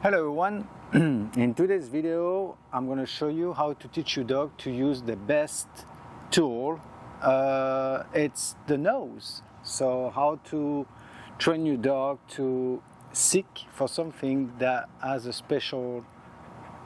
Hello everyone. In today's video I'm going to show you how to teach your dog to use the best tool. It's the nose. So how to train your dog to seek for something that has a special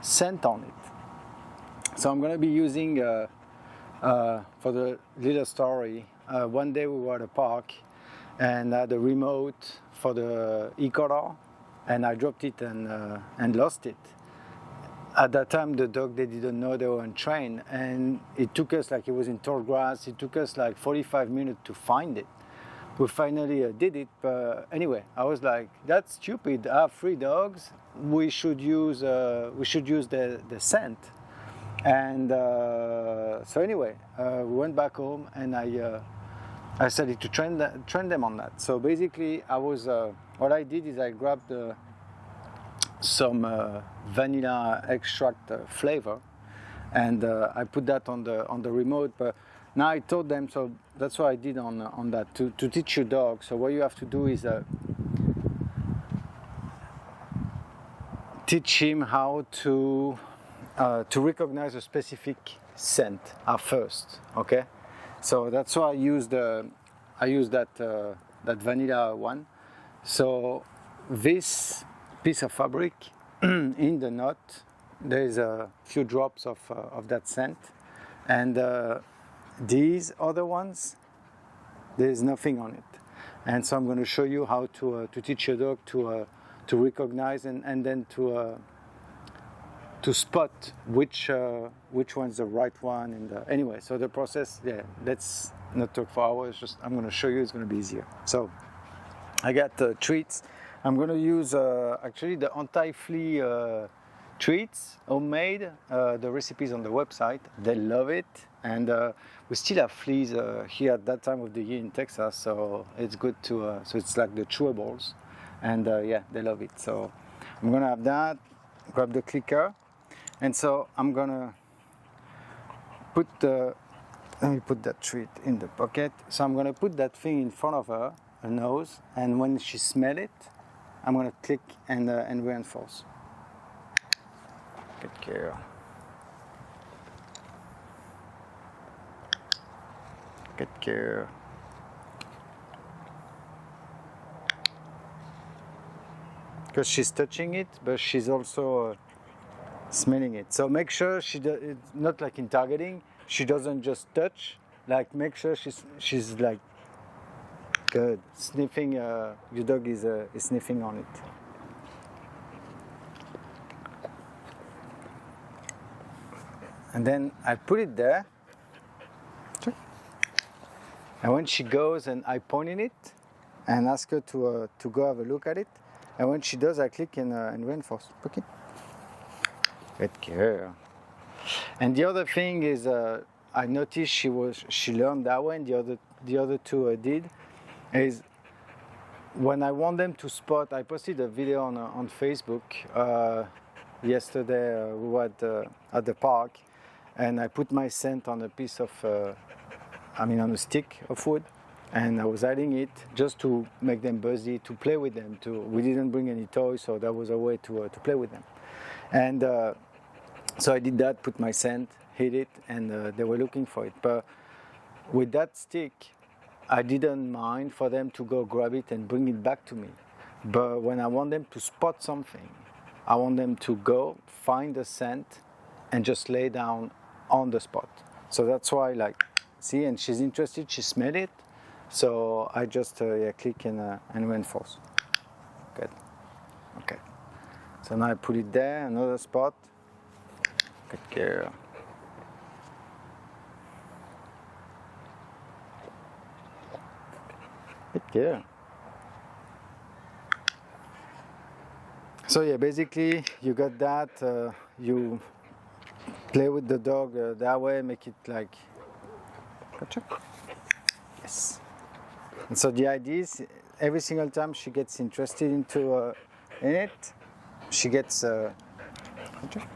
scent on it. So I'm going to be using for the little story, one day we were at a park and had a remote for the e-collar, and I dropped it and lost it. At that time, the dog, they didn't know they weren't trained, and it took us, like it was in tall grass, it took us like 45 minutes to find it. We finally did it, but anyway, I was like, that's stupid. I have 3 dogs. We should use the scent. And so anyway, we went back home, and I started to train them on that. So basically, what I did is I grabbed some vanilla extract flavor, and I put that on the remote. But now I told them, so that's what I did on that to teach your dog. So what you have to do is teach him how to recognize a specific scent at first. Okay. So that's why I used that vanilla one. So this piece of fabric in the knot, there is a few drops of that scent, and these other ones, there is nothing on it. And so I'm going to show you how to teach your dog to recognize and then to spot which one's the right one. And anyway, so the process, yeah, let's not talk for hours. Just I'm going to show you. It's going to be easier. So I got treats. I'm going to use actually the anti-flea treats, homemade. The recipes on the website. They love it, and we still have fleas here at that time of the year in Texas. So it's good to. So it's like the chewables, and yeah, they love it. So I'm going to have that. Grab the clicker. And so I'm gonna let me put that treat in the pocket. So I'm gonna put that thing in front of her nose, and when she smells it, I'm gonna click and reinforce. Good girl. Good girl. Because she's touching it, but she's also smelling it. So make sure it's not like in targeting. She doesn't just touch. Like make sure she's like good sniffing. Your dog is sniffing on it. And then I put it there. And when she goes, and I point in it and ask her to go have a look at it. And when she does, I click and reinforce. Okay. Good girl. And the other thing is, I noticed she learned that way, and the other two did. Is when I want them to spot. I posted a video on Facebook yesterday. We were at the park, and I put my scent on a piece of, on a stick of wood, and I was hiding it just to make them buzzy, to play with them. We didn't bring any toys, so that was a way to play with them. And so I did that, put my scent, hit it, and they were looking for it. But with that stick, I didn't mind for them to go grab it and bring it back to me. But when I want them to spot something, I want them to go find the scent and just lay down on the spot. So that's why, like, see, and she's interested, she smelled it. So I just click and reinforce. Good. Okay. So now I put it there, another spot. Good girl. Good girl. So yeah, basically you got that. You play with the dog that way, make it like. Gotcha. Yes. And so the idea is every single time she gets interested in it, she gets. Gotcha.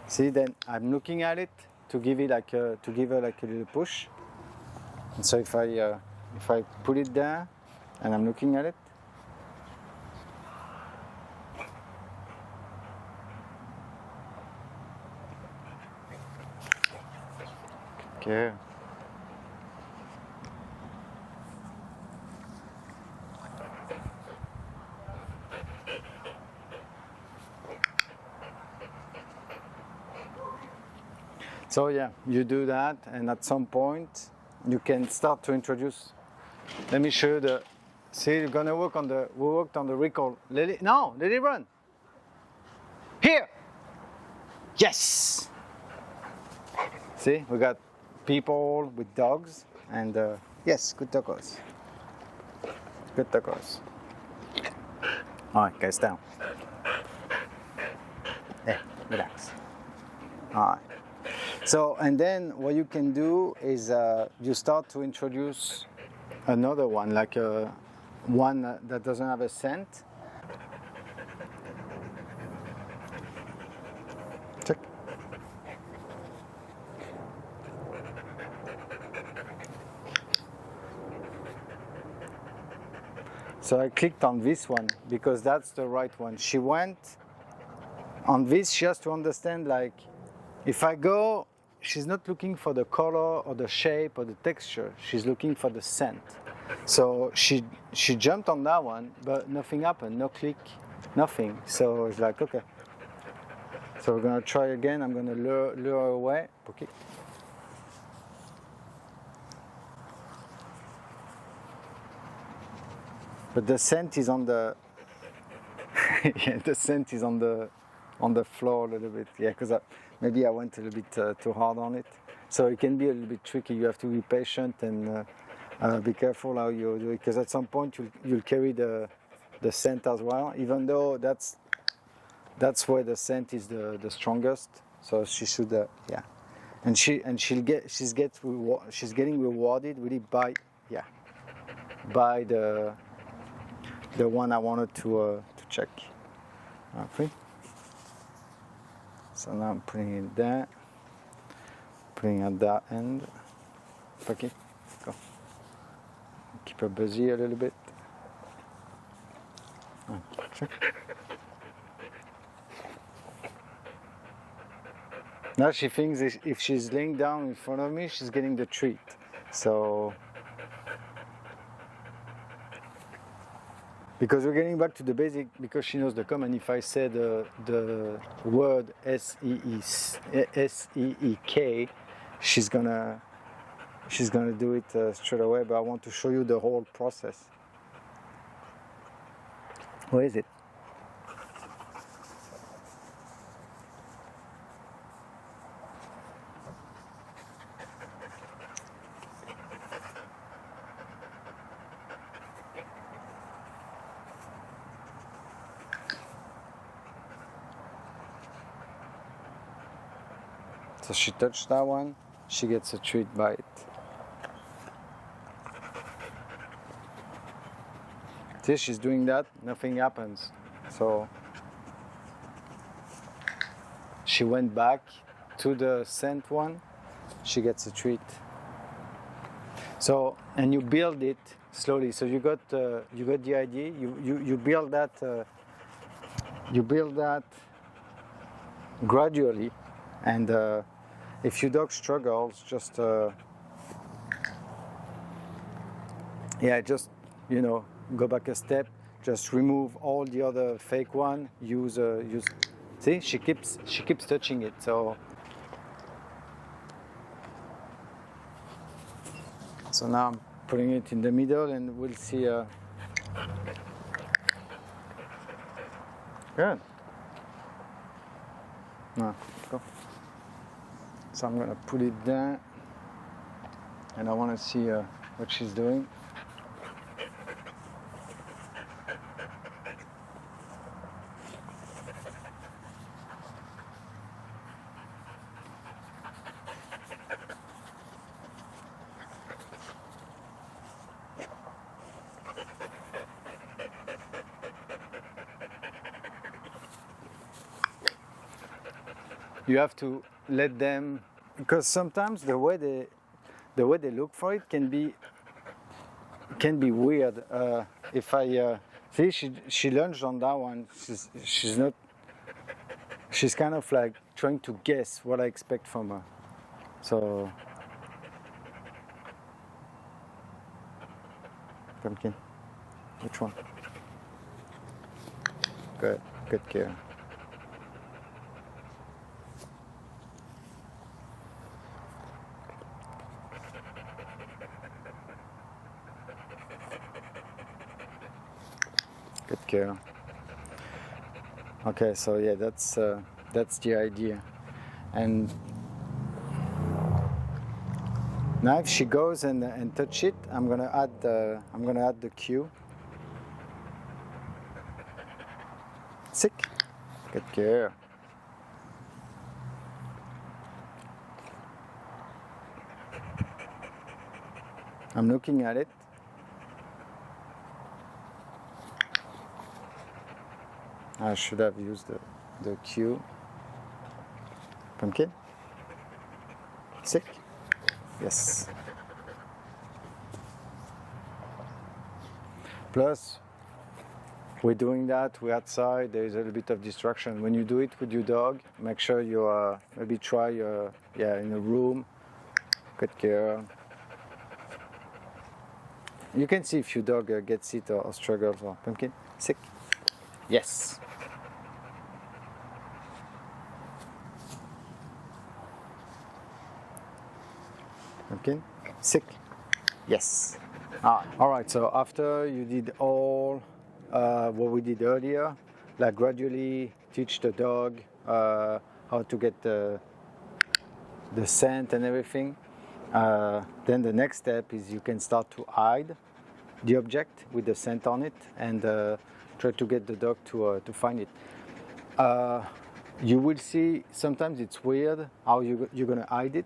See, then I'm looking at it to give her like a little push. And so if I put it there and I'm looking at it, okay. So yeah, you do that, and at some point you can start to introduce. Let me show you the. See, you're gonna work on the. We worked on the recall. Let it run. Here. Yes. See, we got people with dogs, and yes, good tacos. Good tacos. All right, guys, down. Hey, relax. All right. So, and then what you can do is you start to introduce another one, like one that doesn't have a scent. Check. So I clicked on this one because that's the right one. She went on this, she has to understand, like, if I go, she's not looking for the color or the shape or the texture, she's looking for the scent. So she jumped on that one, but nothing happened, no click, nothing. So it's like, okay. So we're gonna try again, I'm gonna lure her away. Okay. But the scent is on the, yeah, the scent is on the floor a little bit, yeah, because maybe I went a little bit too hard on it. So it can be a little bit tricky. You have to be patient and be careful how you do it, because at some point you'll carry the scent as well, even though that's where the scent is the strongest. So she should, yeah, and she's getting rewarded really by the one I wanted to check. Okay. So now I'm putting it there, putting at that end. Okay, go. Keep her busy a little bit. Okay. Now she thinks if she's laying down in front of me, she's getting the treat. So, because we're getting back to the basic, because she knows the command. If I say the word S-E-E-K, she's gonna do it straight away. But I want to show you the whole process. Where is it? So she touched that one, she gets a treat by it. See, she's doing that, nothing happens. So she went back to the scent one, she gets a treat. So, and you build it slowly. So you got the idea. You build that gradually, and if your dog struggles, just go back a step. Just remove all the other fake one. Use. See, she keeps touching it. So now I'm putting it in the middle, and we'll see. Good. No, go. So I'm gonna put it there, and I want to see what she's doing. You have to let them, because sometimes the way the way they look for it can be weird. If I see, she lunged on that one. She's not. She's kind of like trying to guess what I expect from her. So, pumpkin, which one? Good care. Good care. Okay, so yeah, that's the idea. And now if she goes and touch it, I'm gonna add the cue. Sick. Good care. I'm looking at it. I should have used the cue. Pumpkin? Sick? Yes. Plus, we're doing that, we're outside, there is a little bit of distraction. When you do it with your dog, make sure you maybe try in a room. Good care. You can see if your dog gets it or struggles. Or pumpkin? Sick? Yes. Pumpkin? Sick? Yes. All right, so after you did all what we did earlier, like gradually teach the dog how to get the scent and everything, then the next step is you can start to hide the object with the scent on it and try to get the dog to find it. You will see sometimes it's weird how you're gonna hide it,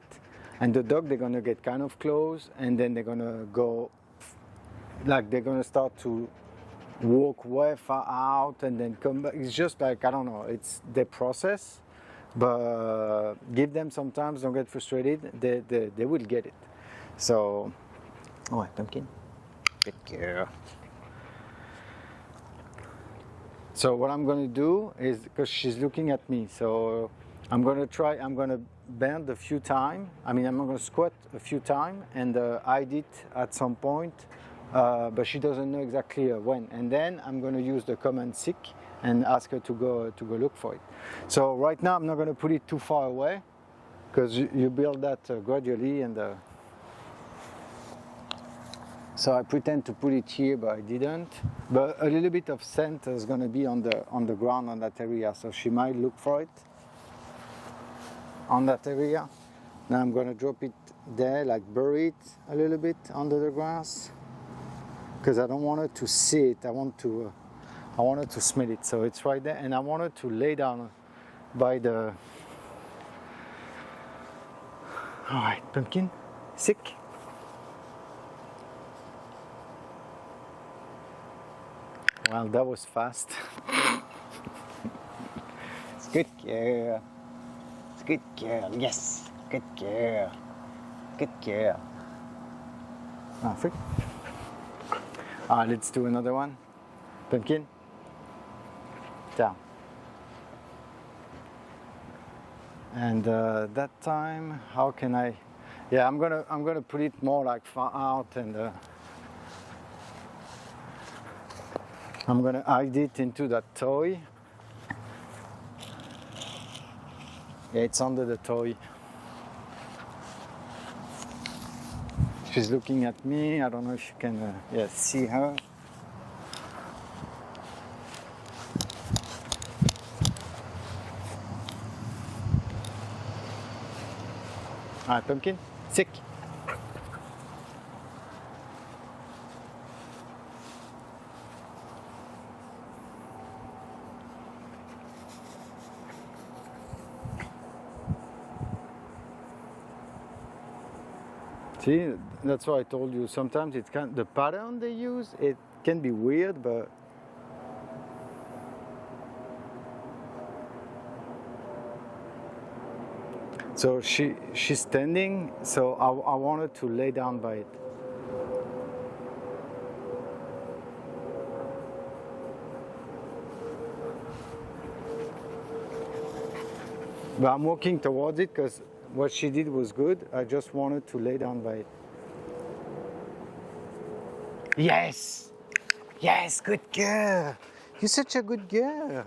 and the dog, they're gonna get kind of close, and then they're gonna go, like they're gonna start to walk way far out and then come back. It's just like, I don't know, it's the process, but give them some time, don't get frustrated, they will get it. So, oh, pumpkin, good girl. So what I'm gonna do is, because she's looking at me, so I'm gonna bend a few times. I mean, I'm gonna squat a few times and hide it at some point, but she doesn't know exactly when. And then I'm gonna use the command sick and ask her to go look for it. So right now I'm not gonna put it too far away, because you build that gradually, and so I pretend to put it here, but I didn't. But a little bit of scent is gonna be on the ground on that area, so she might look for it on that area. Now I'm gonna drop it there, like bury it a little bit under the grass, because I don't want her to see it. I want her to smell it. So it's right there, and I want her to lay down by the. All right, pumpkin, sick. Well, that was fast. It's good girl. It's good girl. Yes, good girl. Good girl. Free. Let's do another one. Pumpkin. Down. And that time, how can I? Yeah, I'm gonna put it more like far out, and I'm gonna hide it into that toy. Yeah, it's under the toy. She's looking at me. I don't know if you can see her. All right, pumpkin, sick. See, that's why I told you, sometimes the pattern they use, it can be weird, but So she's standing, so I want her to lay down by it. But I'm walking towards it because what she did was good. I just wanted to lay down by it. Yes! Yes, good girl! You're such a good girl!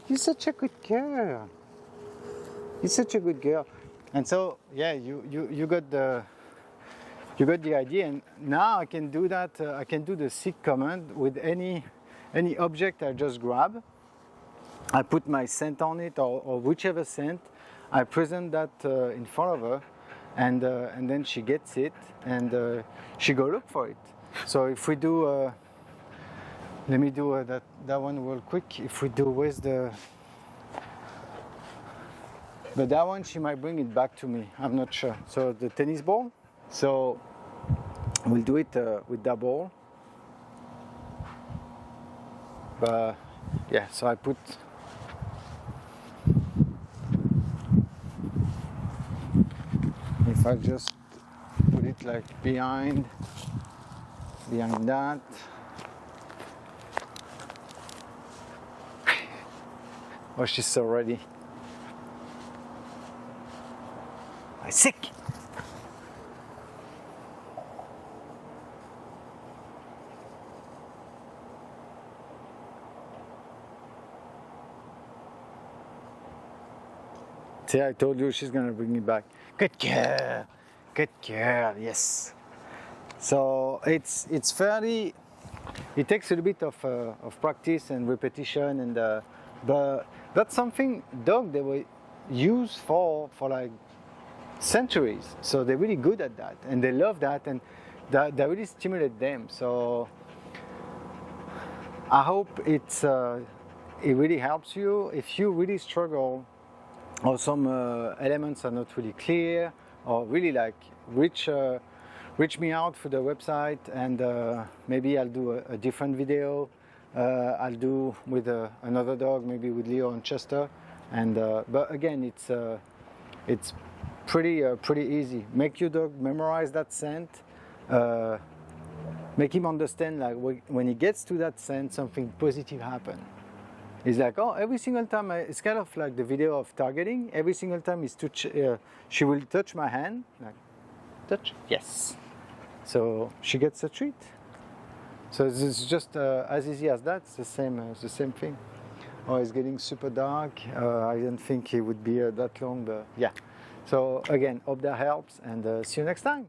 You're such a good girl! You're such a good girl. And so, yeah, you got the idea. And now I can do that. I can do the seek command with any object I just grab. I put my scent on it, or whichever scent. I present that in front of her, and then she gets it, and she go look for it. So if we do, let me do that one real quick. If we do, where's the? But that one, she might bring it back to me. I'm not sure. So the tennis ball. So we'll do it with that ball. But yeah, so I put. If I just put it like behind that. Oh, she's so ready. I'm sick. See, I told you she's gonna bring me back. Good girl, good girl. Yes. So it's fairly. It takes a little bit of practice and repetition, and but that's something dog they were used for like centuries. So they're really good at that, and they love that, and that really stimulate them. So I hope it really helps you if you really struggle, or some elements are not really clear, or really like reach me out through the website, and maybe I'll do a different video. I'll do with another dog, maybe with Leo and Chester, and but again, it's pretty easy. Make your dog memorize that scent. Make him understand, like when he gets to that scent, something positive happens. It's like, oh, every single time, it's kind of like the video of targeting. Every single time she will touch my hand, like, touch, yes. So she gets a treat. So it's just as easy as that. It's the same thing. Oh, it's getting super dark. I didn't think it would be that long, but yeah. So again, hope that helps, and see you next time.